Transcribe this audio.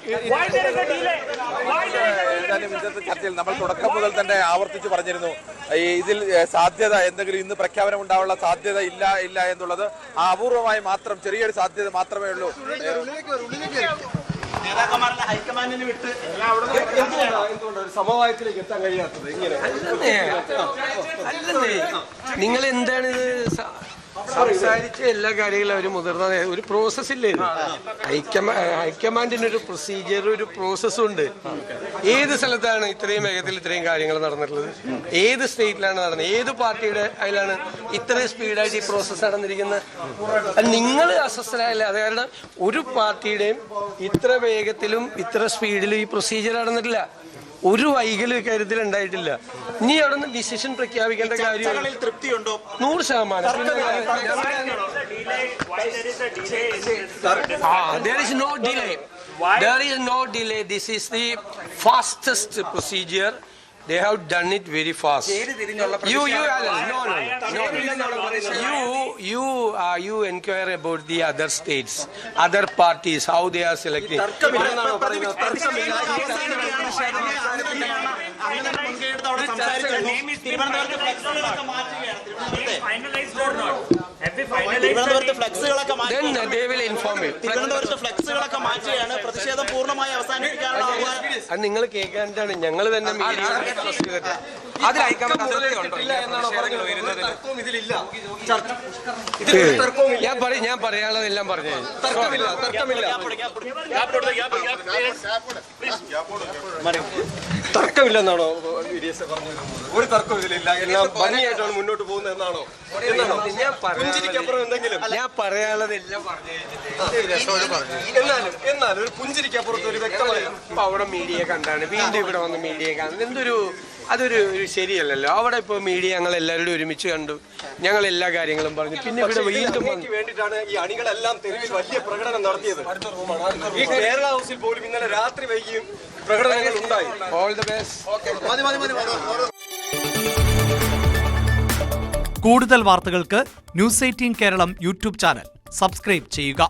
ഇന്നത്തെ ചർച്ചയിൽ നമ്മൾ തുടക്കം മുതൽ തന്നെ ആവർത്തിച്ച് പറഞ്ഞിരുന്നു, ഇതിൽ സാധ്യത എന്തെങ്കിലും ഇന്ന് പ്രഖ്യാപനം ഉണ്ടാവാനുള്ള സാധ്യത ഇല്ല എന്നുള്ളത് അപൂർവമായി മാത്രം ചെറിയൊരു സാധ്യത മാത്രമേ ഉള്ളൂ. ഹൈക്കമാൻഡിന് വിട്ട് സമവായത്തിലേക്ക് എത്താൻ കഴിയാത്തത് നിങ്ങൾ എന്താണിത് സംസാരിച്ച എല്ലാ കാര്യങ്ങളും അവർ മുതിർന്ന ഒരു പ്രോസസ്സില്ലേ? ഹൈക്കമാൻഡിന് ഒരു പ്രൊസീജിയർ, ഒരു പ്രോസസ്സും ഉണ്ട്. ഏത് സ്ഥലത്താണ് ഇത്രയും വേഗത്തിൽ ഇത്രയും കാര്യങ്ങൾ നടന്നിട്ടുള്ളത്? ഏത് സ്റ്റേറ്റിലാണ് നടന്നത്? ഏത് പാർട്ടിയുടെ അതിലാണ് ഇത്രയും സ്പീഡായിട്ട് ഈ പ്രോസസ്സ് നടന്നിരിക്കുന്നത്? നിങ്ങൾ അസ്വസ്ഥരായല്ലേ? അത് കാരണം ഒരു പാർട്ടിയുടെയും ഇത്ര വേഗത്തിലും ഇത്ര സ്പീഡിലും ഈ പ്രൊസീജിയർ നടന്നിട്ടില്ല. ഒരു വൈകലും ഇക്കാര്യത്തിൽ ഉണ്ടായിട്ടില്ല. ഇനി അവിടെ നിന്ന് ഡിസിഷൻ പ്രഖ്യാപിക്കേണ്ട കാര്യം 100%. There is no delay. There is no delay. This is the fastest procedure. They have done it very fast. You inquire about the other states, other parties, how they are selecting. Then they will inform you. ഫ്ലെക്സുകളൊക്കെ മാറ്റിയാണ് പ്രതിഷേധം പൂർണ്ണമായി അവസാനിപ്പിക്കാനുള്ള. നിങ്ങൾ കേൾക്കാനാണ് ഞങ്ങൾ തന്നെ ഞാൻ പറയാനുള്ളതെല്ലാം പറഞ്ഞു. തർക്കമില്ലെന്നാണോ ഒരു തർക്കവും ഇതിലില്ല, എല്ലാം ഭംഗിയായിട്ടാണ് മുന്നോട്ട് പോകുന്നത് എന്നാണോ? ഞാൻ പറയാനുള്ളതെല്ലാം പറഞ്ഞു. എന്നാലും ഒരു പുഞ്ചിരിക്കപ്പുറത്ത് ഒരു വ്യക്തമായ അവിടെ മീഡിയ കണ്ടാണ് വീണ്ടും ഇവിടെ വന്ന് മീഡിയ കാണുന്നത് അതൊരു ശരിയല്ലല്ലോ. അവിടെ ഇപ്പോൾ മീഡിയ ഞങ്ങൾ എല്ലാവരും ഒരുമിച്ച് കണ്ടു, ഞങ്ങൾ എല്ലാ കാര്യങ്ങളും പറഞ്ഞു. പിന്നെ ഇവിടെ വീണ്ടും വേണ്ടിയിട്ടാണ് ഈ അണികളെല്ലാം തെരുവിൽ വലിയ പ്രകടനം നടത്തിയത്. ഈ കേരള ഹൗസിൽ പോലും ഇന്നലെ രാത്രി വൈകിയും പ്രകടനങ്ങൾ ഉണ്ടായി. All the best. കൂടുതൽ വാർത്തകൾക്ക് news 18 Keralam YouTube channel subscribe ചെയ്യുക.